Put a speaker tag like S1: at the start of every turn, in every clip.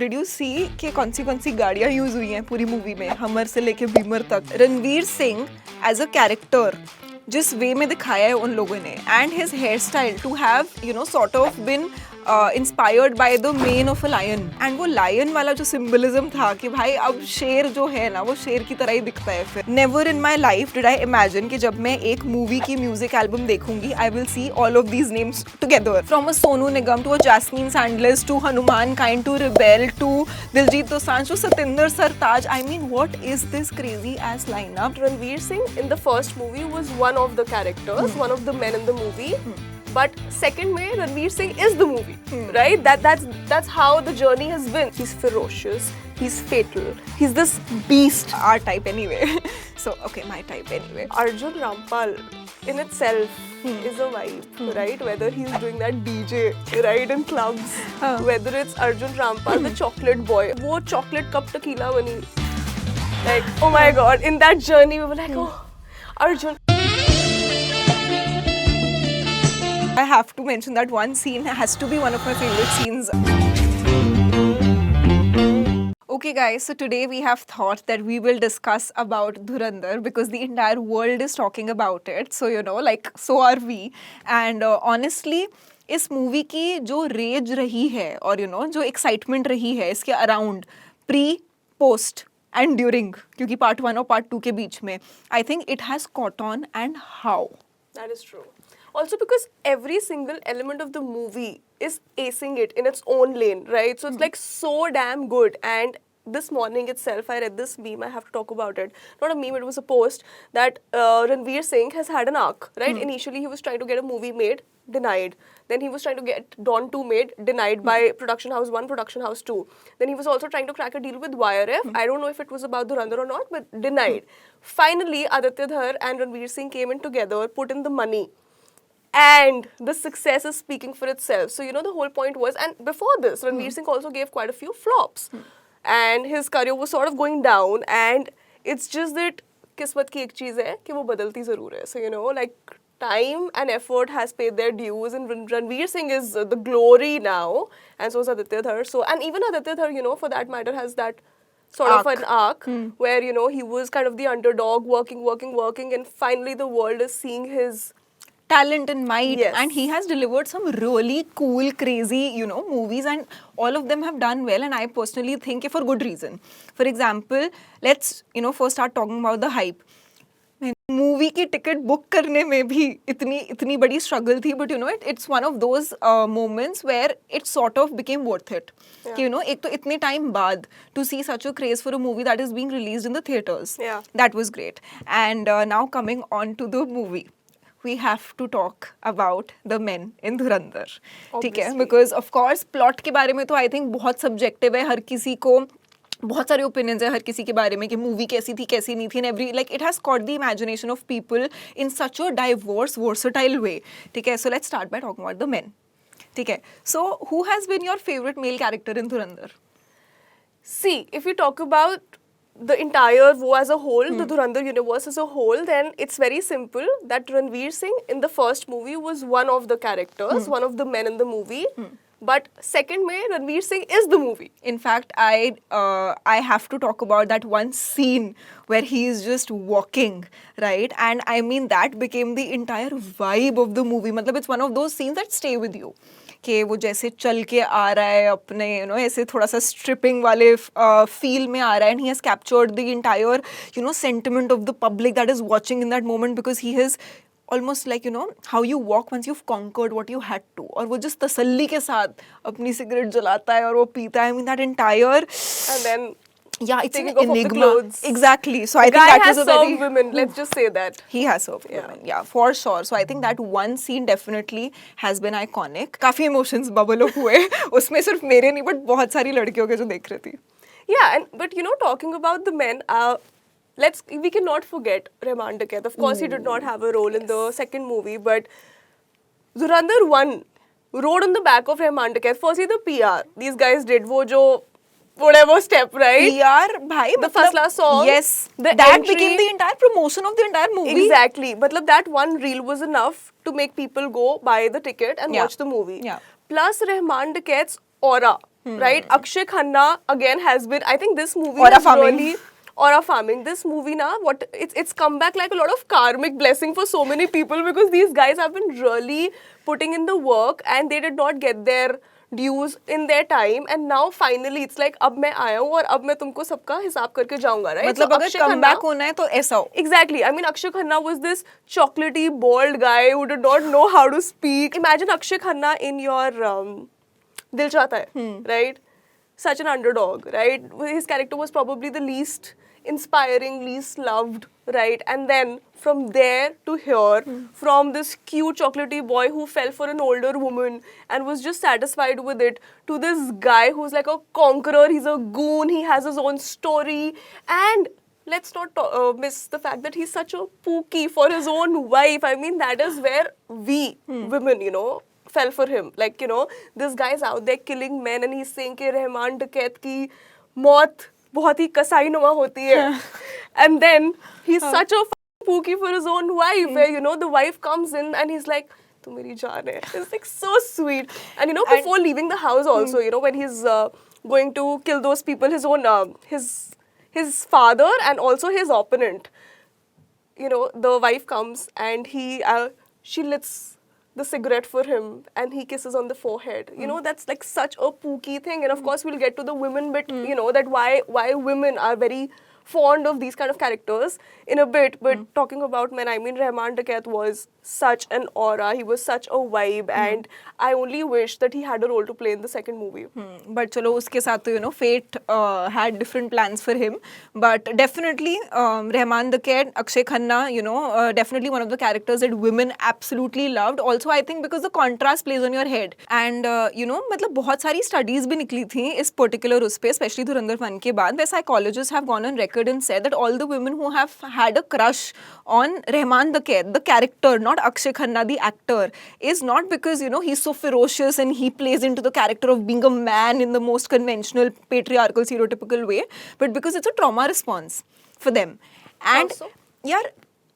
S1: Did you see कि कौन सी गाड़ियां यूज हुई हैं पूरी मूवी में, हमर से लेके बीमर तक. Ranveer Singh as a character जिस वे में दिखाया है उन लोगों ने, and his hair style to have you know sort of been inspired by the mane of a lion. And वो लायन वाला जो सिंबलिज्म था कि भाई अब शेर जो है ना वो शेर की तरह ही दिखता है. फिर never in my life did I imagine कि जब मैं एक मूवी की म्यूजिक एल्बम देखूंगी I will see all of these names together, from a Sonu Nigam to a Jasmine Sandlas to Hanumankind to Reble to Diljit Dosanjh to Satinder Sartaaj. I mean what is this crazy ass lineup.
S2: Ranveer Singh in the first movie was one of the characters, one of the men in the movie. But second में Ranveer Singh is the movie, right? That's how the journey has been. He's ferocious, he's fatal, he's this beast.
S1: Our type anyway. So okay, my type anyway.
S2: Arjun Rampal in itself is a vibe, right? Whether he's doing that DJ, right, in clubs, whether it's Arjun Rampal, the chocolate boy, वो chocolate cup tequila बनी. Like, oh my god, in that journey we were like, oh, Arjun.
S1: I have to mention that one scene has to be one of my favorite scenes. Okay guys, so today we have thought that we will discuss about Dhurandhar because the entire world is talking about it. So you know, like so are we. And honestly, इस movie की जो raise रही है और you know जो excitement रही है इसके around pre post and during, क्योंकि पार्ट 1 और पार्ट 2 के बीच में, I think it has caught on. And how?
S2: That is true. Also because every single element of the movie is acing it in its own lane, right? So it's like so damn good. And this morning itself, I read this meme. I have to talk about it. Not a meme, it was a post that Ranveer Singh has had an arc, right? Initially, he was trying to get a movie made, denied. Then he was trying to get Don 2 made, denied by Production House 1, Production House 2. Then he was also trying to crack a deal with YRF. I don't know if it was about Dhurandhar or not, but denied. Finally, Aditya Dhar and Ranveer Singh came in together, put in the money. And the success is speaking for itself. So, you know, the whole point was, and before this, Ranveer Singh also gave quite a few flops. And his career was sort of going down. And it's just that kismat ki ek cheez hai ki wo badalti zarur hai. So, you know, like time and effort has paid their dues. And Ranveer Singh is the glory now. And so is Aditya Dhar. So, and even Aditya Dhar, you know, for that matter, has that sort of an arc where, you know, he was kind of the underdog, working. And finally the world is seeing his
S1: talent and might.
S2: Yes.
S1: And he has delivered some really cool, crazy, you know, movies, and all of them have done well, and I personally think for good reason. For example, let's, you know, first start talking about the hype. Movie की ticket book करने में भी इतनी बड़ी struggle थी, but you know it's one of those moments where it sort of became worth it. कि you know एक तो इतने टाइम बाद to see such a craze for a movie that is being released in the theatres, that was great. And now coming on to the movie, we have to talk about the men in Dhurandhar. ठीक है, because of course plot के बारे में तो I think बहुत subjective है, हर किसी को बहुत सारे ओपिनियंस है हर किसी के बारे में कि मूवी कैसी थी कैसी नहीं थी, and every like it has caught the imagination of people in such a diverse versatile way. ठीक है, so let's start by talking about the men. ठीक है, so who has been your favourite male character in Dhurandhar?
S2: See, if you talk about the entire wo as a whole, the Dhurandhar universe as a whole, then it's very simple that Ranveer Singh in the first movie was one of the characters, one of the men in the movie. But second में Ranveer Singh is the movie.
S1: In fact, I have to talk about that one scene where he is just walking, right? And I mean that became the entire vibe of the movie. मतलब it's one of those scenes that stay with you. कि वो जैसे चल के आ रहा है अपने you know ऐसे थोड़ा सा स्ट्रिपिंग वाले फील में आ रहा है, and he has captured the entire you know sentiment of the public that is watching in that moment, because he has almost like you know how you walk once you've conquered what you had to, और वो जिस तसल्ली के साथ अपनी cigarette जलाता है और वो पीता है. I mean that entire
S2: And then
S1: yeah, it's an
S2: taking off of the
S1: enigma.
S2: clothes.
S1: Exactly. So I
S2: The
S1: think
S2: guy
S1: that
S2: has
S1: was a
S2: served
S1: very
S2: women, let's just say that.
S1: he has served women, yeah, for sure. So I think that one scene definitely has been iconic. काफी emotions bubble up हुए उसमें, सिर्फ मेरे नहीं but बहुत सारी लड़कियों के जो देख रही थी.
S2: Yeah, and but you know, talking about the men, we cannot forget Rehman Dakat. Of course, he did not have a role in the second movie, but Dhurandhar 1 rode on the back of Rehman Dakat. Firstly, the PR these guys did, wo jo whatever step, right?
S1: PR, bhai,
S2: the Fasla song.
S1: Yes,
S2: the
S1: that
S2: entry,
S1: became the entire promotion of the entire movie.
S2: Exactly. Matlab that one reel was enough to make people go buy the ticket and watch the movie.
S1: Yeah.
S2: Plus Rehman Dakat's aura. right? Akshay Khanna again has been, I think this movie
S1: Aura
S2: has
S1: farming.
S2: really Aura farming. This movie now, it's come back like a lot of karmic blessing for so many people because these guys have been really putting in the work and they did not get their dues in their time and now finally it's like अब मैं आया हूँ और अब मैं तुमको सबका हिसाब करके जाऊंगा, right?
S1: मतलब
S2: So
S1: अगर
S2: Akshay
S1: कम
S2: Khanna-
S1: बैक होना है तो ऐसा हो.
S2: Exactly. I mean, Akshay Khanna was this chocolatey, bald guy who did not know how to speak. Imagine Akshay Khanna in your Dil Chahta Hai, right? Such an underdog, right? His character was probably the least inspiring, least loved, right? And then from there to here, from this cute chocolatey boy who fell for an older woman and was just satisfied with it, to this guy who's like a conqueror, he's a goon, he has his own story, and let's not miss the fact that he's such a pookie for his own wife. I mean, that is where we women, you know, fell for him. Like, you know, this guy's out there killing men and he's saying कि रहमान डकैत की मौत बहुत ही कसाई नुमा होती है. And then he's such a pookie for his own wife, where, you know, the wife comes in and he's like, tu meri jaan hai. It's like so sweet. And, you know, before leaving the house also, you know, when he's going to kill those people, his own, his father and also his opponent, you know, the wife comes and she lits the cigarette for him and he kisses on the forehead. You know, that's like such a pooky thing. And of course, we'll get to the women bit, you know, that why women are very fond of these kind of characters in a bit. But talking about men, I mean, Rahman Dakait was such an aura. He was such a vibe. And I only wish that he had a role to play in the second movie.
S1: But चलो उसके साथ तो, you know, fate had different plans for him. But definitely Rahman Dakait, Akshay Khanna, you know, definitely one of the characters that women absolutely loved. Also, I think because the contrast plays on your head. And you know, मतलब बहुत सारी studies भी निकली थी इस particular उस पे, especially धुरंधर 1 के बाद, where psychologists have gone on record and said that all the women who have had a crush on Rahman Dakait, the character, not Akshay Khanna, the actor, is not because, you know, he's so ferocious and he plays into the character of being a man in the most conventional, patriarchal, stereotypical way, but because it's a trauma response for them. And
S2: Also?
S1: yeah,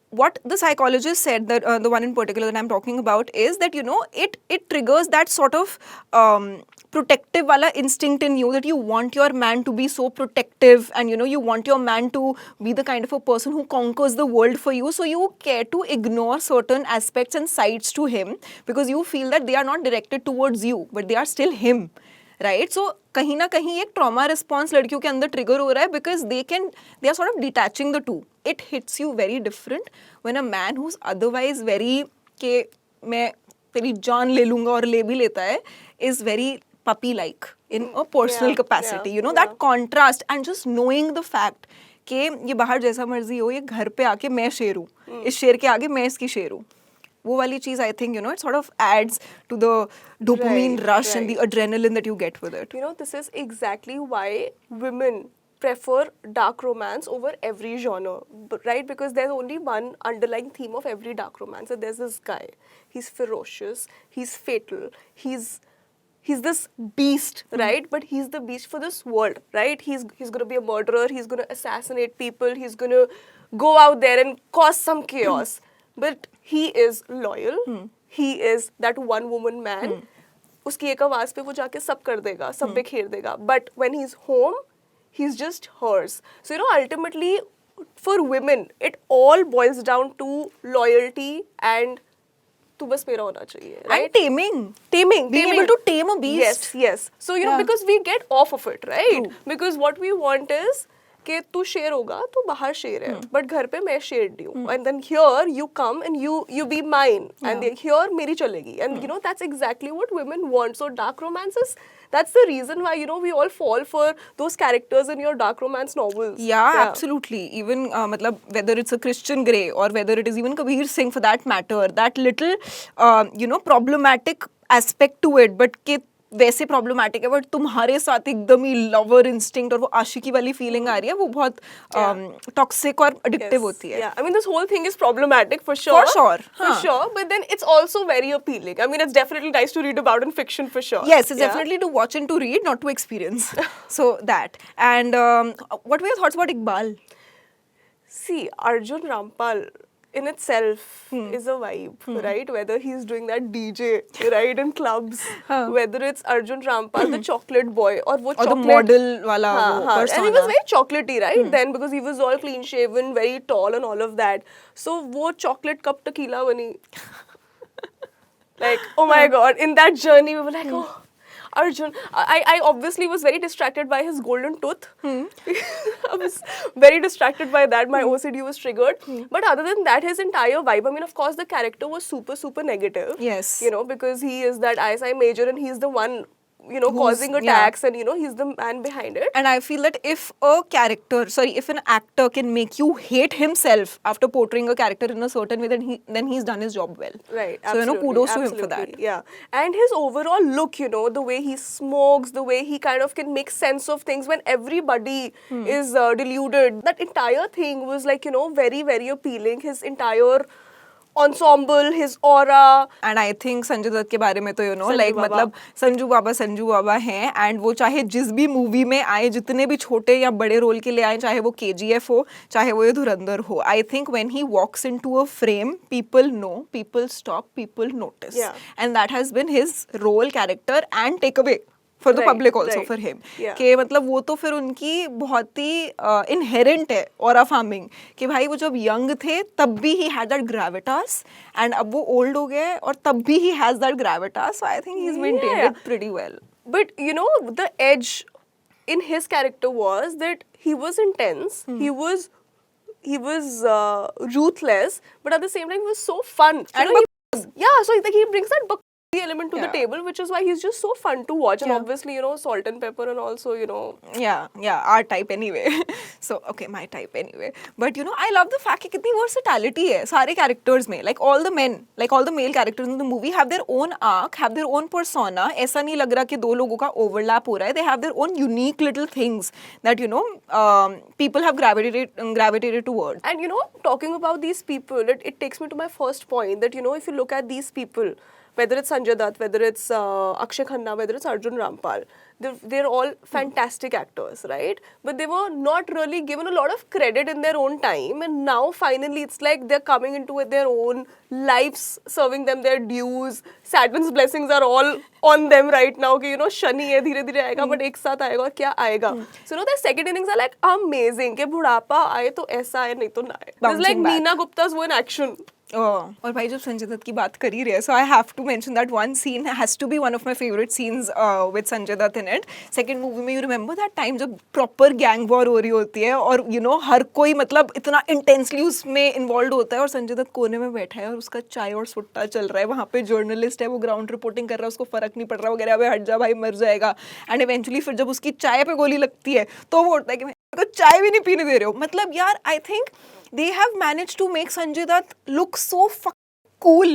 S1: what the psychologist said, that the one in particular that I'm talking about, is that, you know, it triggers that sort of protective wala instinct in you, that you want your man to be so protective and, you know, you want your man to be the kind of a person who conquers the world for you. So you care to ignore certain aspects and sides to him because you feel that they are not directed towards you, but they are still him. Right? So कहीं ना कहीं एक trauma response लड़कियों के अंदर trigger हो रहा है because they are sort of detaching the two. It hits you very different when a man who's otherwise very के मैं तेरी जान ले लूँगा और ले भी लेता है is very puppy like in a personal capacity. You know, that contrast and just knowing the fact कि ये बाहर जैसा मर्जी हो, ये घर पे आके मैं शेर हूँ, इस शेर के आगे मैं इसकी शेर हूँ. वो वाली चीज़, I think, you know, it sort of adds to the dopamine rush and the adrenaline that you get with it.
S2: You know, this is exactly why women prefer dark romance over every genre, right? Because there's only one underlying theme of every dark romance. And there's this guy. He's ferocious. He's fatal. He's this beast, right? But he's the beast for this world, right? He's gonna be a murderer. He's gonna assassinate people. He's gonna go out there and cause some chaos. But he is loyal. He is that one woman man. उसकी एक आवाज पे वो जाके सब कर देगा, सब बिखेर देगा. But when he's home, he's just hers. So, you know, ultimately, for women, it all boils down to loyalty and तू बस मेरा होना चाहिए, right?
S1: And taming.
S2: Taming.
S1: Being able to tame a beast.
S2: Yes. So, you know, because we get off of it, right? True. Because what we want is कि तू शेर होगा, तू बाहर शेर है, but घर पे मैं शेर हूँ. And then here you come and you be mine. And here मेरी चलेगी. And you know, that's exactly what women want. So dark romances, that's the reason why, you know, we all fall for those characters in your dark romance novels.
S1: Yeah, absolutely. Even matlab, whether it's a Christian Grey or whether it is even Kabir Singh for that matter, that little, you know, problematic aspect to it, but कि वैसे problematic है, but तुम्हारे साथ एकदम ही lover instinct और वो आशिकी वाली feeling आ रही है, वो बहुत टॉक्सिक और एडिक्टिव होती है.
S2: Yeah, I mean, this whole thing is problematic for sure.
S1: For sure.
S2: But then it's also very appealing. I mean, it's definitely nice to read about in fiction for sure.
S1: Yes, it's definitely to watch and to read, not to experience. So that. And what were your thoughts about Iqbal?
S2: See, Arjun Rampal in itself is a vibe, right? Whether he's doing that DJ, right, in clubs, whether it's Arjun Rampal, the chocolate boy, or wo
S1: or the
S2: chocolate
S1: model wala
S2: हाँ,
S1: wo
S2: हाँ. And he was
S1: persona.
S2: very chocolatey, right? Then because he was all clean shaven, very tall, and all of that. So वो chocolate cup tequila बनी. Like, oh my god, in that journey we were like, oh, Arjun. I obviously was very distracted by his golden tooth. I was very distracted by that. My OCD was triggered. But other than that, his entire vibe, I mean, of course, the character was super, super negative.
S1: Yes.
S2: You know, because he is that ISI major and he's the one, you know,
S1: Who's-
S2: causing
S1: yeah.
S2: attacks and, you know, he's the man behind it.
S1: And I feel that if if an actor can make you hate himself after portraying a character in a certain way, then he's done his job well.
S2: Right.
S1: So, you know,
S2: absolutely,
S1: kudos to him for that.
S2: absolutely, Yeah. And his overall look, you know, the way he smokes, the way he kind of can make sense of things when everybody is deluded. That entire thing was like, you know, very, very appealing. His entire ensemble, his aura.
S1: And I think Sanjay Dutt के बारे में तो you know
S2: Sanju
S1: like
S2: Baba.
S1: मतलब संजू बाबा हैं and वो चाहे जिस भी मूवी में आए जितने भी छोटे या बड़े रोल के लिए आए चाहे वो KGF हो चाहे वो ये धुरंधर हो I think when he walks into a frame people no people stop people notice
S2: Yeah.
S1: And that has been his role character and take away for the
S2: Right,
S1: public also
S2: right.
S1: For him
S2: Yeah.
S1: कि मतलब वो तो फिर उनकी बहुत ही inherent है aura farming कि भाई वो जब यंग थे तब भी he had that gravitas and अब वो ओल्ड हो गए और तब भी he has that Gravitas so I think he is maintained
S2: Yeah.
S1: It pretty well
S2: But you know, the edge in his character was that he was intense. He was ruthless, but at the same time he was so fun. You
S1: And
S2: know, yeah, so like, he brings that Bakri element to the
S1: Yeah.
S2: table, which is why he's just so fun to watch. And
S1: Yeah.
S2: obviously, you know, salt and pepper, and also, you know,
S1: yeah our type anyway so okay my type anyway but you know I love the fact कि कितनी versatility है सारे characters में like all the men like all the male characters in the movie have their own arc have their own persona ऐसा नहीं लग रहा कि दो लोगों का overlap हो रहा है they have their own unique little things that you know people have gravitated towards.
S2: and you know, talking about these people, it takes me to my first point that, you know, if you look at these people, whether it's Sanjay Dutt, whether it's Akshay Khanna, whether it's Arjun Rampal, they're all fantastic actors, right? But they were not really given a lot of credit in their own time, and now finally it's like they're coming into their own lives, serving them their dues. Saturn's blessings are all on them right now. कि you know, Shani है धीरे धीरे आएगा, but एक साथ आएगा और क्या आएगा? So you know, their second innings are like amazing. कि बुढ़ापा आए तो ऐसा आए नहीं तो ना आए. It's like
S1: Bouncing back.
S2: Neena Gupta's वो in action.
S1: और भाई जब संजय दत्त की बात कर ही रहे so I have to mention that one scene has to be one of my favourite scenes with Sanjay Dutt in it second movie में यू रिमेंबर दैट टाइम जब प्रॉपर गैंग वॉर हो रही होती है और यू नो हर कोई मतलब इतना इंटेंसली उसमें इन्वॉल्व होता है और संजय दत्त कोने में बैठा है और उसका चाय और सुट्टा चल रहा है वहाँ पे जर्नलिस्ट है वो ग्राउंड रिपोर्टिंग कर रहा है उसको फर्क नहीं पड़ रहा वगैरह अबे हट जा भाई मर जाएगा एंड इवेंचुअली फिर जब उसकी चाय पे गोली लगती है तो वो उठता है कि मेरे को चाय भी नहीं पीने दे रहे हो मतलब यार I think they have managed to make Sanjay Dutt look so cool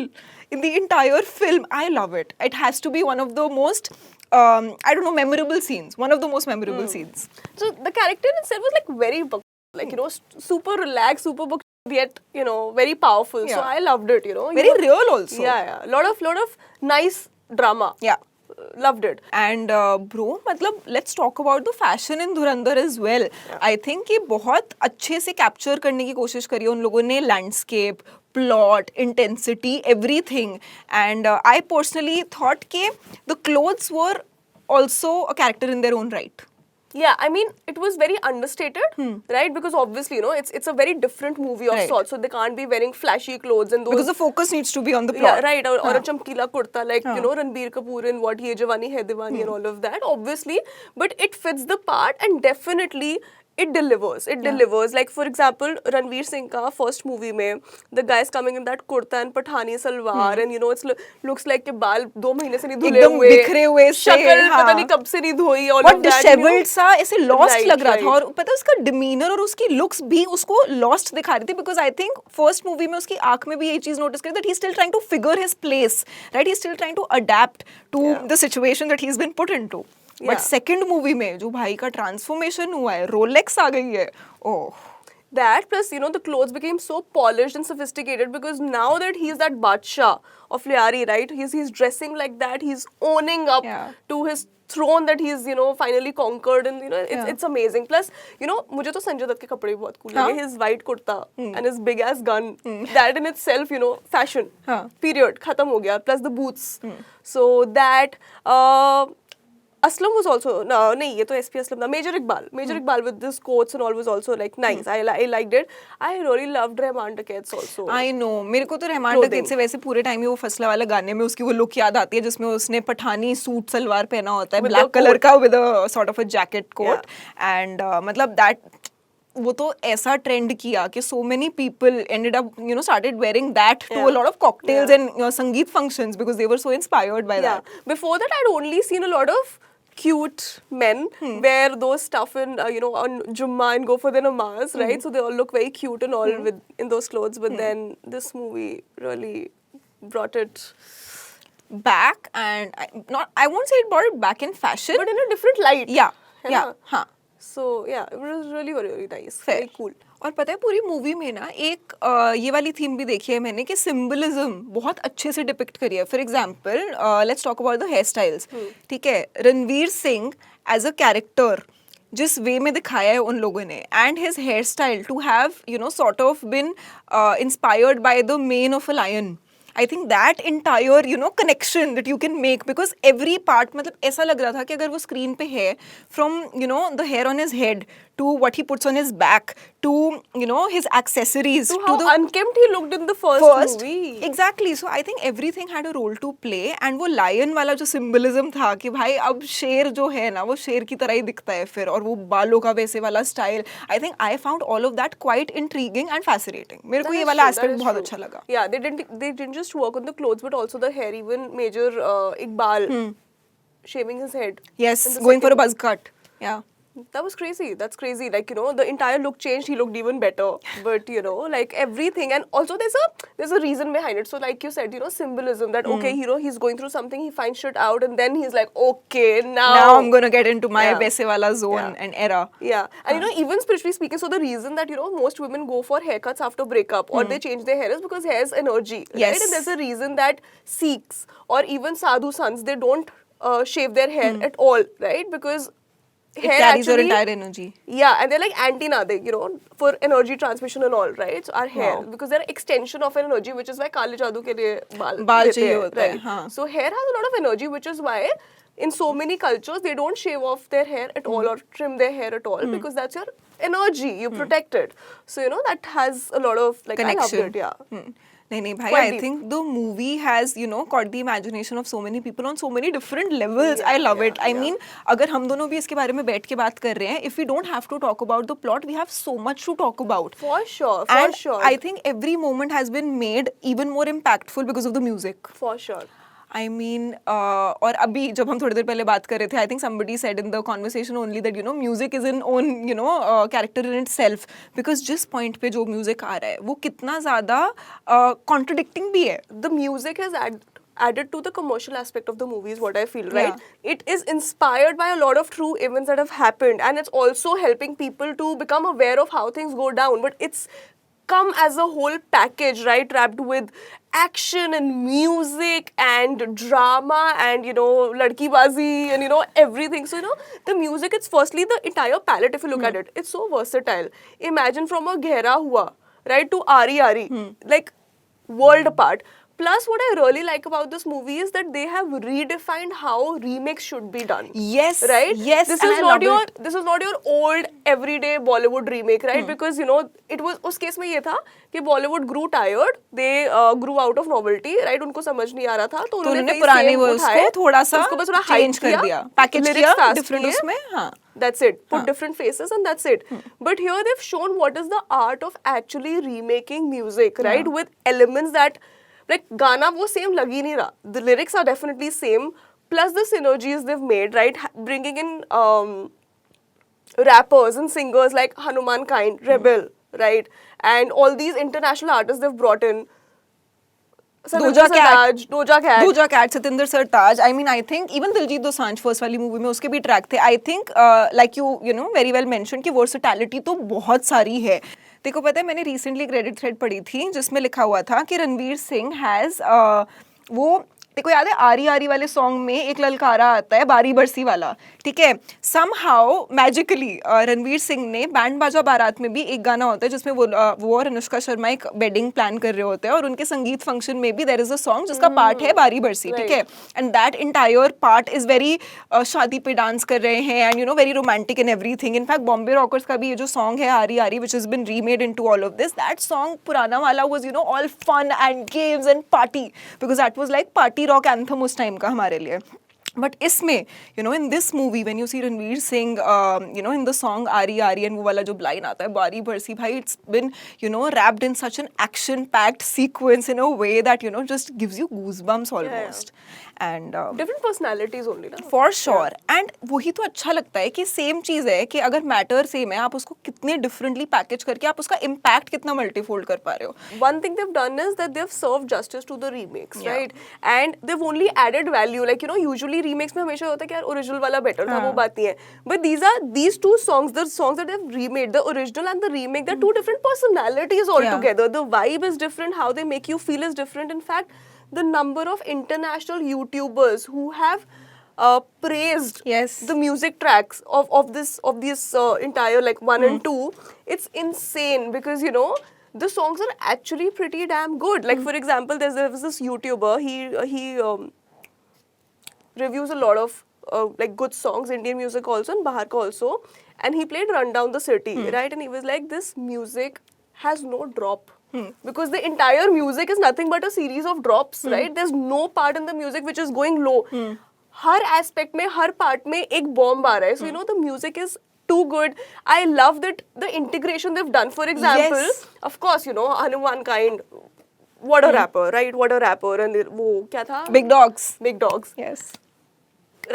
S1: in the entire film. I love it. It has to be one of the most, I don't know, memorable scenes. One of the most memorable scenes.
S2: So the character itself was like very, like, you know, super relaxed, super book, yet, you know, very powerful. So
S1: Yeah.
S2: I loved it, you know.
S1: Very real also.
S2: Yeah, yeah. Lot of nice drama.
S1: Yeah.
S2: Loved it.
S1: And bro, मतलब let's talk about the fashion in Dhurandhar as well. I think कि बहुत अच्छे से capture करने की कोशिश करी है उन लोगों ने landscape, plot, intensity, everything. And I personally thought कि the clothes were also a character in their own right.
S2: Yeah, I mean, it was very understated, right? Because obviously, you know, it's a very different movie of
S1: Right.
S2: sorts, so they can't be wearing flashy clothes and those.
S1: Because the focus needs to be on the
S2: Yeah,
S1: plot.
S2: right. Or a chamkila kurta, like, you know, Ranbir Kapoor in what Ye Jawani Hai Diwani and all of that, obviously. But it fits the part and definitely it delivers. It delivers. Like, for example, Ranveer Singh ka first movie mein, the guy's coming in that kurta and Pathani salwar and, you know, it's looks like ke baal 2 mahine se nahi dhule
S1: एकदम
S2: hue.
S1: बिखरे हुए से,
S2: शक्ल
S1: हाँ.
S2: पता नहीं कब से नहीं धोई all
S1: बहुत
S2: of that. you know.
S1: Disabled सा ऐसे लॉस्ट
S2: Right,
S1: लग रहा था
S2: right.
S1: और पता है उसका डिमीनर और उसकी लुक्स भी उसको लॉस्ट दिखा रही थी because I think first movie में उसकी आंख में भी ये चीज नोटिस करी that he still trying to figure his place right he still trying to adapt to the situation that he has been put into but
S2: Yeah.
S1: Second movie में जो भाई का ट्रांसफॉर्मेशन हुआ है रोलेक्स आ गई है ओह
S2: That plus, you know, the clothes became so polished and sophisticated because now that he's that Badshah of Lyari, right? He's dressing like that. He's owning up
S1: Yeah.
S2: to his throne that he's, you know, finally conquered, and you know, it's amazing. Plus, you know, मुझे तो संजय दत्त के कपड़े भी बहुत cool लगे. His white kurta and his big ass gun. That in itself, you know, fashion. Period. खत्म हो गया. Plus the boots. So that. Aslam was also no, nahi, ye to SP Aslam tha. Major Iqbal with this quotes and all was also like nice. I liked it. I really loved Rahman Daket's also.
S1: I know. मेरे को तो रहमान डकैत से वैसे पूरे time ही वो फसला वाला गाने में उसकी वो लुक याद आती है जिसमें उसने पठानी सूट सलवार पहना होता है ब्लैक कलर का with a sort of a jacket coat and मतलब that वो तो ऐसा ट्रेंड किया कि so many people ended up, you know, started wearing that to a lot of cocktails and संगीत functions because they were so inspired by that.
S2: Before that, I'd only seen a lot of cute men wear those stuff in, you know, on Jummah and go for their namaz, right? So they all look very cute and all with in those clothes. But then this movie really brought it
S1: back, and I won't say it brought it back in fashion,
S2: but in a different light.
S1: हाँ.
S2: So yeah, it was really very nice, very cool.
S1: और पता है पूरी movie में ना एक ये वाली थीम भी देखी है मैंने कि सिंबलिज्म बहुत अच्छे से डिपिक्ट करी है. For example let's talk about the hair styles. ठीक है, Ranveer Singh as a character जिस वे में दिखाया है उन लोगों ने, and his hair style to have you know sort of been inspired by the mane of a lion. I think that entire, you know, connection that you can make because every part मतलब ऐसा लग रहा था कि अगर वो screen पे है from, you know, the hair on his head to what he puts on his back to, you know, his accessories
S2: to how unkempt he looked in the first movie.
S1: Exactly. So I think everything had a role to play and वो lion वाला जो symbolism था कि भाई अब शेर जो है ना वो शेर की तरह ही दिखता है फिर, और वो बालों का वैसे वाला style. I think I found all of that quite intriguing and fascinating. मेरे को ये वाला aspect बहुत अच्छा लगा.
S2: Yeah, they didn't just work on the clothes but also the hair. Even Major Iqbal shaving his head.
S1: Yes, going for a buzz cut. Yeah.
S2: That was crazy. That's crazy. Like, you know, the entire look changed. He looked even better. But, you know, like everything. And also there's a reason behind it. So like you said, you know, symbolism that, okay, hero, he's going through something, he finds shit out and then he's like, okay, now
S1: I'm going to get into my Baise wala zone and era.
S2: Yeah. And, you know, even spiritually speaking, so the reason that, you know, most women go for haircuts after breakup or they change their hair is because hair is energy.
S1: Yes.
S2: Right? And there's a reason that Sikhs or even Sadhu sons, they don't shave their hair at all, right? Because
S1: it carries your entire energy.
S2: Yeah, and they're like antenna, you know, for energy transmission and all, right? So our hair, because they're an extension of an energy, which is why Kali Jadoo ke liye baal
S1: chahiye hota hai,
S2: right? So hair has a lot of energy, which is why in so many cultures they don't shave off their hair at all or trim their hair at all because that's your energy, you protect it. So you know that has a lot of like
S1: connection.
S2: I loved it, yeah.
S1: नहीं भाई, I think the movie has, you know, caught the imagination of so many people on so many different levels. I love it. I mean, अगर हम दोनों भी इसके बारे में बैठ के बात कर रहे हैं, if we don't have to talk about the plot, we have so much to talk about.
S2: For sure.
S1: I think every moment has been made even more impactful because of the music.
S2: For sure.
S1: I mean, और अभी जब हम थोड़ी देर पहले बात कर रहे थे, I think somebody said in the conversation only that, you know, music is an own, you know, character in itself. Because जिस point पे जो music आ रहा है, वो कितना ज़्यादा contradicting भी है.
S2: The music has added to the commercial aspect of the movie is what I feel, right? Yeah. It is inspired by a lot of true events that have happened, and it's also helping people to become aware of how things go down. But it's come as a whole package, right, wrapped with action and music and drama and, you know, ladki bazi and, you know, everything. So, you know, the music, it's firstly the entire palette, if you look at it. It's so versatile. Imagine from a Ghera Hua, right, to Ari Ari, like world apart. Plus, what I really like about this movie is that they have redefined how remakes should be done.
S1: Yes.
S2: Right?
S1: Yes.
S2: This is not your old everyday Bollywood remake, right? Because, you know, it was उस case में ये था कि Bollywood grew tired, they grew out of novelty, right? उनको समझ नहीं आ रहा था, तो उन्होंने
S1: पुराने वर्स को थोड़ा सा
S2: change
S1: कर दिया, पैकेज किया different उसमें, हाँ.
S2: That's it. Put different faces and that's it. But here they've shown what is the art of actually remaking music, right? With elements that like Gana wo same lag hi nahi raha. The lyrics are definitely same. Plus the synergies they've made, right? Bringing in rappers and singers like Hanuman Kind, Rebel, right? And all these international artists they've brought in.
S1: Doja Cat, Satinder Sartaaj. I mean, I think even Diljit Dosanjh first वाली movie में उसके भी track थे. I think like you know very well mentioned कि versatility तो बहुत सारी है. देखो पता है मैंने recently एक Reddit thread पढ़ी थी जिसमें लिखा हुआ था कि रणवीर सिंह has वो देखो याद है आरी आरी वाले सॉन्ग में एक ललकारा आता है बारी बरसी वाला, ठीक है, समहाउ मैजिकली रणवीर सिंह ने बैंड बाजा बारात में भी एक गाना होता है जिसमें वो और अनुष्का शर्मा एक वेडिंग प्लान कर रहे होते हैं और उनके संगीत फंक्शन में भी देयर इज अ सॉन्ग जिसका पार्ट है बारी बरसी, ठीक है, and that entire part is very शादी पे डांस कर रहे हैं and you know very romantic in everything. In fact Bombay rockers का भी ये जो सॉन्ग है Aari Aari which is been remade into all of this, that song पुराना वाला was you know all fun and games and party because that was like party rock anthem उस time का हमारे लिए. बट इसमें you know in this movie when you see Ranveer Singh you know in the song Aari Aari and वो वाला जो line आता है बारी बरसी, भाई it's been you know wrapped in such an action packed sequence in a way that you know just gives you goosebumps almost. And
S2: different personalities only ना,
S1: for sure. And वही तो अच्छा लगता है कि सेम चीज़ है कि अगर मैटर सेम है आप उसको कितने डिफरेंटली पैकेज करके आप उसका इम्पैक्ट कितना मल्टीफोल्ड कर पा रहे हो.
S2: one thing they've done is that they've served justice to the remakes,
S1: Yeah.
S2: right? And they've only added value. Like, you know, usually remakes में हमेशा होता है कि यार original वाला better था, वो बात नहीं है. But these two songs, the songs that they've remade, the original and the remake, they're two different personalities altogether. The vibe is different, how they make you feel is different. In fact, the number of international YouTubers who have praised
S1: Yes.
S2: the music tracks of this entire like 1 and 2, it's insane because you know the songs are actually pretty damn good. Like for example, there was this YouTuber, he reviews a lot of like good songs, Indian music also and Bahar ka also, and he played Run Down the City, right? And he was like, this music has no drop. Because the entire music is nothing but a series of drops, right? There's no part in the music which is going low. Her aspect में, हर part में एक bomb आ रहा है. So you know the music is too good. I love that the integration they've done. For example,
S1: Yes.
S2: of course, you know, Hanuman Kind, what a rapper, right? What a rapper. And वो क्या था?
S1: Big Dogs.
S2: Big Dogs.
S1: Yes.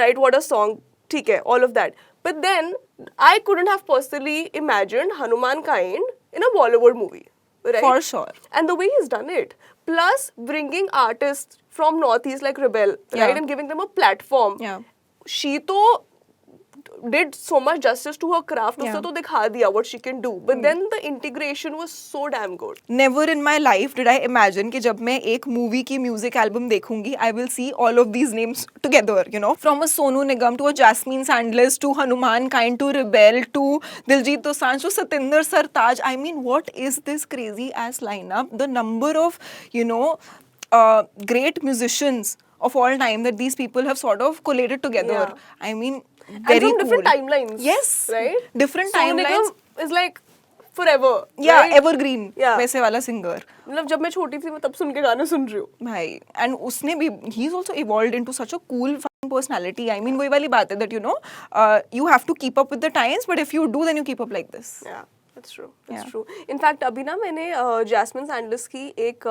S2: Right, what a song, ठीक है, all of that. But then I couldn't have personally imagined Hanuman Kind in a Bollywood movie, right?
S1: For sure.
S2: And the way he's done it, plus bringing artists from Northeast like Rebel,
S1: Yeah.
S2: right, and giving them a platform.
S1: Yeah.
S2: She तो did so much justice to her craft.
S1: Yeah.
S2: उसने तो दिखा दिया what she can do. But then the integration was so damn good.
S1: Never in my life did I imagine कि जब मैं एक movie की म्यूजिक एल्बम देखूंगी I will see all of these names together, you know, from a Sonu Nigam to a Jasmine Sandler to Hanuman Kind to Rebel to Diljit Dosanjh to Satinder Sartaaj. I mean, what is this crazy ass lineup? The number of, you know, great musicians of all time that these people have sort of collated together.
S2: Yeah.
S1: I mean,
S2: And
S1: very
S2: from different
S1: cool.
S2: timelines.
S1: Yes.
S2: Right?
S1: Different
S2: Sonu
S1: timelines.
S2: Nigam is like forever.
S1: Yeah,
S2: right?
S1: evergreen.
S2: Yeah.
S1: वैसे वाला singer
S2: मतलब जब मैं छोटी थी मैं तब सुन के गाने सुन रही हूँ.
S1: भाई. एंड उसने भी he is also evolved into such a cool personality. I mean वही वाली बात है that you know you have to keep up with the times but if you do then you keep up like this.
S2: Yeah, that's true. That's
S1: Yeah.
S2: true. In fact, अभी ना मैंने jasmine सैंडलर्स की एक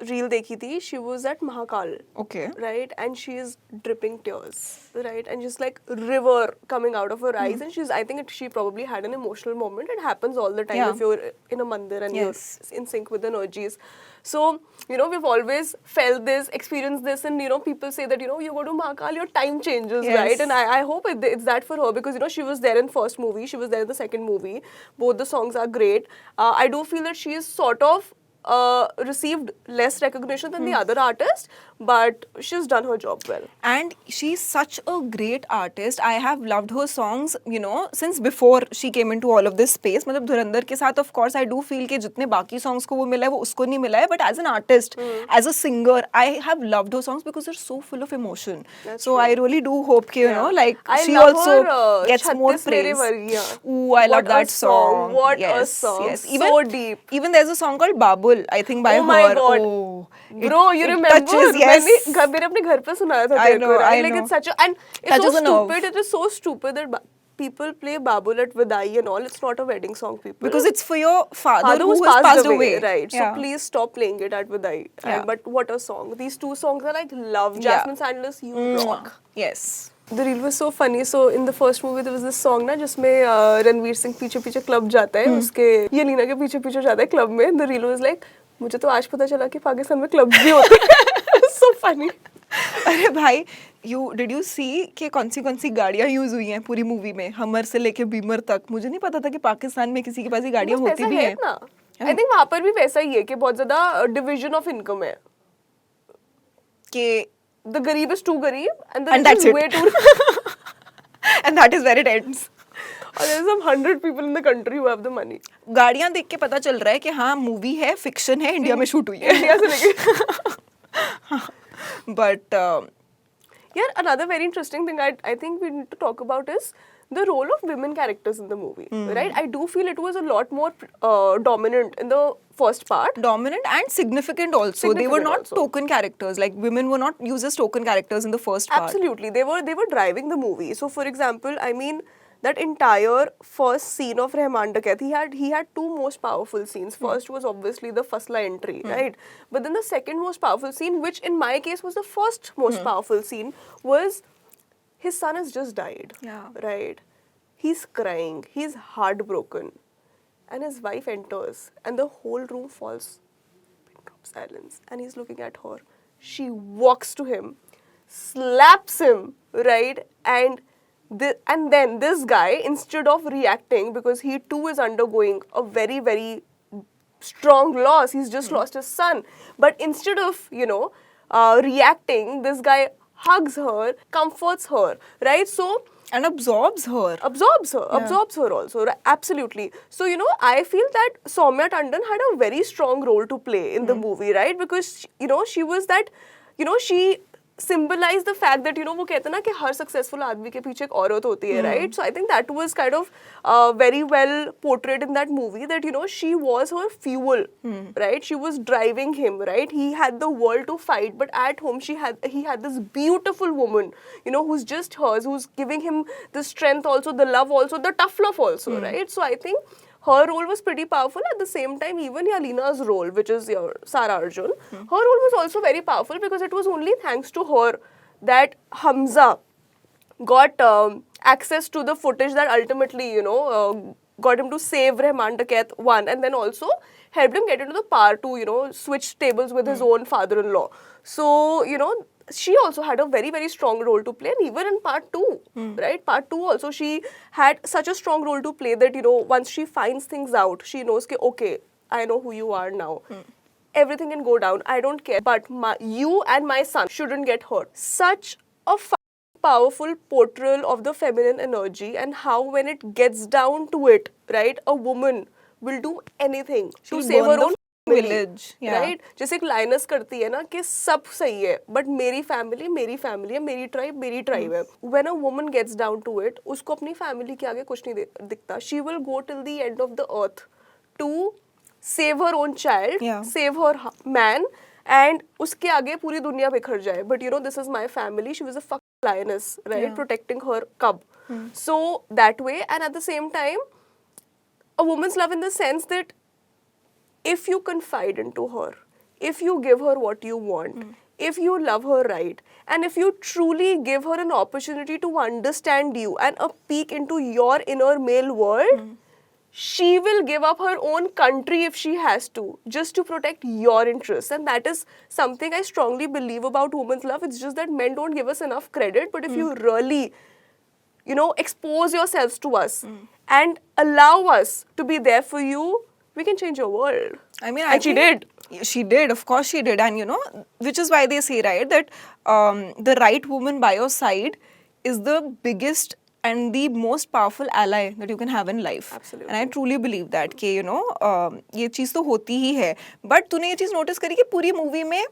S2: reel देखी थी. She was at Mahakal.
S1: Okay.
S2: Right, and she is dripping tears, right, and just like river coming out of her eyes, and she's, I think she probably had an emotional moment. It happens all the time
S1: Yeah.
S2: if you're in a mandir and
S1: Yes.
S2: you're in sync with the energies. So you know, we've always felt this, experienced this, and you know, people say that you know, you go to Mahakal, your time changes,
S1: Yes.
S2: right? And I hope it's that for her because you know, she was there in first movie, she was there in the second movie. Both the songs are great. I do feel that she is sort of received less recognition than the other artist, but she's done her job well.
S1: And she's such a great artist. I have loved her songs, you know, since before she came into all of this space. मतलब धुरंधर के साथ of course I do feel कि जितने बाकी songs को वो मिला है वो उसको नहीं मिला है, but as an artist, as a singer, I have loved her songs because they're so full of emotion.
S2: That's
S1: So
S2: true.
S1: I really do hope कि you know, like
S2: I
S1: she
S2: love
S1: also
S2: her,
S1: gets more
S2: 36 Mere
S1: praise.
S2: Vargiya.
S1: Ooh, I love
S2: What a
S1: that song.
S2: What a
S1: Yes,
S2: song.
S1: yes.
S2: So deep.
S1: Even there's a song called Babul, I think by
S2: Oh
S1: her.
S2: my God.
S1: Oh,
S2: Bro, you
S1: it
S2: remember?
S1: touches, yes.
S2: मैंने अपने घर पे सुनाया था
S1: I
S2: तेरे
S1: know,
S2: को, right?
S1: I
S2: Like
S1: know.
S2: it's such a, and it's
S1: Touches
S2: so
S1: a nerve.
S2: stupid. It is so stupid that people play Babul at Vidai and all. It's not a wedding song, people.
S1: Because it's for your father who
S2: who's
S1: has passed away.
S2: right?
S1: Yeah.
S2: So please stop playing it at Vidai.
S1: Yeah.
S2: But what a song! These two songs are like love.
S1: Yeah.
S2: Jasmine Sandler's You Rock.
S1: Yes.
S2: The reel was so funny. So in the first movie there was this song ना जिसमें रणवीर सिंह पीछे पीछे club जाता है, उसके ये लीना के पीछे पीछे जाता है क्लब में. The reel was like, मुझे तो आज पता चला कि पाकिस्तान में क्लब भी होते हैं. So funny.
S1: अरे भाई, डिड यू सी कि कौन सी गाड़ियाँ यूज हुई हैं पूरी मूवी में, हमर से लेके बीमर तक. मुझे नहीं पता था कि पाकिस्तान में किसी के पास ये गाड़ियाँ
S2: बस
S1: होती
S2: पैसा
S1: भी
S2: है
S1: हैं.
S2: इतना. I think वहाँ पर भी वैसा ही है कि बहुत ज्यादा डिविजन ऑफ इनकम है.
S1: कि
S2: The Garib is too Garib and the
S1: And
S2: rich
S1: that's
S2: is
S1: it.
S2: way too.
S1: and that is where it ends.
S2: Or there's some 100 people in the country who have the money.
S1: गाड़ियां देख के पता चल रहा है कि हाँ movie है, फिक्शन है, इंडिया में शूट हुई है.
S2: India se leke.
S1: But
S2: Yeah, another very interesting thing I think we need to talk about is the role of women characters in the movie, right? I do feel it was a lot more dominant in the first part.
S1: dominant and significant also. They were
S2: Significant
S1: not
S2: also.
S1: token characters. Like women were not used as token characters in the first part.
S2: Absolutely, they were driving the movie. So, for example, I mean that entire first scene of Rahman Dakat, he had two most powerful scenes. First was obviously the Fasla entry, right? But then the second most powerful scene, which in my case was the first most powerful scene, was his son has just died.
S1: Yeah.
S2: Right. He's crying. He's heartbroken, and his wife enters, and the whole room falls. Pin drop silence, and he's looking at her. She walks to him, slaps him, right, and then this guy, instead of reacting, because he too is undergoing a very, very strong loss, he's just lost his son, but instead of reacting, this guy hugs her, comforts her, right? So
S1: And absorbs her.
S2: absorbs her also, absolutely. So I feel that Soumya Tandon had a very strong role to play in the movie, right? Because she was that, she symbolized the fact that वो कहते हैं ना कि हर successful आदमी के पीछे एक औरत होती है, right? So I think that was kind of very well portrayed in that movie, that she was her fuel, right? She was driving him, right? He had the world to fight, but at home he had this beautiful woman, who's just hers, who's giving him the strength also, the love also, the tough love also, right? So I think her role was pretty powerful. At the same time, even Yalina's role, which is your Sara Arjun, her role was also very powerful, because it was only thanks to her that Hamza got access to the footage that ultimately, got him to save Rahman Dakat 1, and then also helped him get into the power to, switch tables with his own father-in-law. So, she also had a very, very strong role to play, and even in part 2, right? Part 2 also, she had such a strong role to play that, once she finds things out, she knows, okay, I know who you are now. Everything can go down, I don't care, but you and my son shouldn't get hurt. Such a powerful portrayal of the feminine energy, and how when it gets down to it, right, a woman will do anything to save her own
S1: village,
S2: right? जैसे एक lines करती है ना कि सब सही है, but मेरी फैमिली है, मेरी ट्राइब है. When a woman gets down to it, उसको अपनी फैमिली के आगे कुछ नहीं दिखता. She will go till the end of the earth to save her own child, save her man, and उसके आगे पूरी दुनिया बिखर जाए. But this is my family. She was a fucking lioness, right? Protecting her cub. So that way, and at the same time, a woman's love in the sense that if you confide into her, if you give her what you want, if you love her right, and if you truly give her an opportunity to understand you and a peek into your inner male world, she will give up her own country if she has to, just to protect your interests. And that is something I strongly believe about women's love. It's just that men don't give us enough credit, but if you really expose yourselves to us and allow us to be there for you, we can change your world.
S1: I mean,
S2: and she did.
S1: She did, of course she did. And which is why they say, right, that the right woman by your side is the biggest and the most powerful ally that you can have in life.
S2: Absolutely.
S1: And I truly believe that कि ये चीज़ तो होती ही है. But तूने ये चीज़ notice करी कि पूरी movie में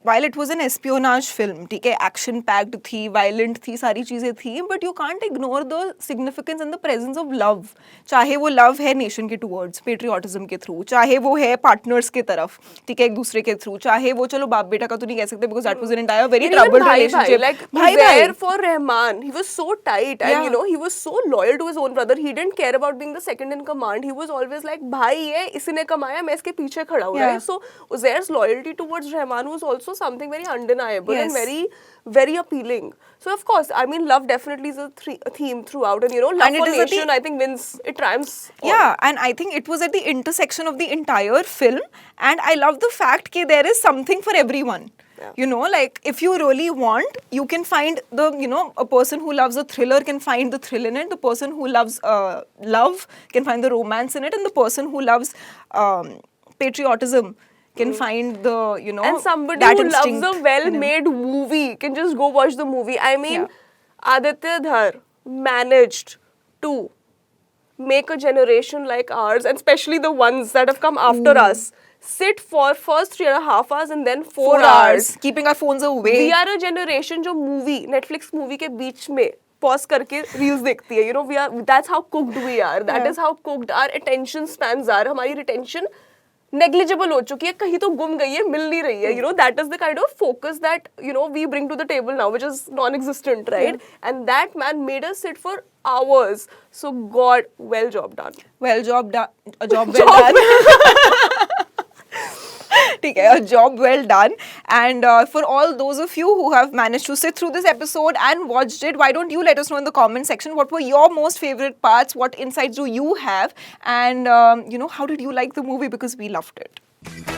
S1: while it was an espionage film, ठीक है, action packed थी, violent थी, सारी चीज़ें थी, but you can't ignore the significance and the presence of love. चाहे वो love है nation के towards, patriotism के through, चाहे वो है partners के तरफ, ठीक है, एक दूसरे के through, चाहे वो चलो बाप बेटा का तो नहीं कह सकते because that was an entire very troubled relationship.
S2: Like there for Rahman, he was so tight, and he was so loyal to his own brother. He didn't care about being the second in command. He was always like, भाई है, इसने कमाया, मैं इसके पीछे खड़ा हूँ, right? So Uzair's loyalty towards Rahman was also something very undeniable and very, very appealing. So of course, I mean, love definitely is a theme throughout, and love for nation, I think wins, it triumphs.
S1: Yeah, and I think it was at the intersection of the entire film, and I love the fact that there is something for everyone. Yeah. Like if you really want, you can find a person who loves a thriller can find the thrill in it, the person who loves love can find the romance in it, and the person who loves patriotism can find the, you know,
S2: And somebody
S1: that
S2: who loves
S1: instinct
S2: a
S1: in him.
S2: well-made movie can just go watch the movie. I mean,
S1: Yeah.
S2: Aditya Dhar managed to make a generation like ours, and especially the ones that have come after us, sit for first 3.5 hours and then 4 hours.
S1: keeping our phones away.
S2: We are a generation जो movie, Netflix movie के बीच में pause करके reels देखती है. You know, that's how cooked we are. That is how cooked our attention spans are. हमारी retention negligible हो चुकी है, कहीं तो गुम गई है, मिल नहीं रही है. You know, that is the kind of focus that, you know, we bring to the table now, which is non-existent, right? And that man made us sit for hours. So God, well job done.
S1: Well, job done. A job well done. ठीक है, a job well done. And for all those of you who have managed to sit through this episode and watched it, why don't you let us know in the comment section what were your most favorite parts, what insights do you have, and you know, how did you like the movie, because we loved it.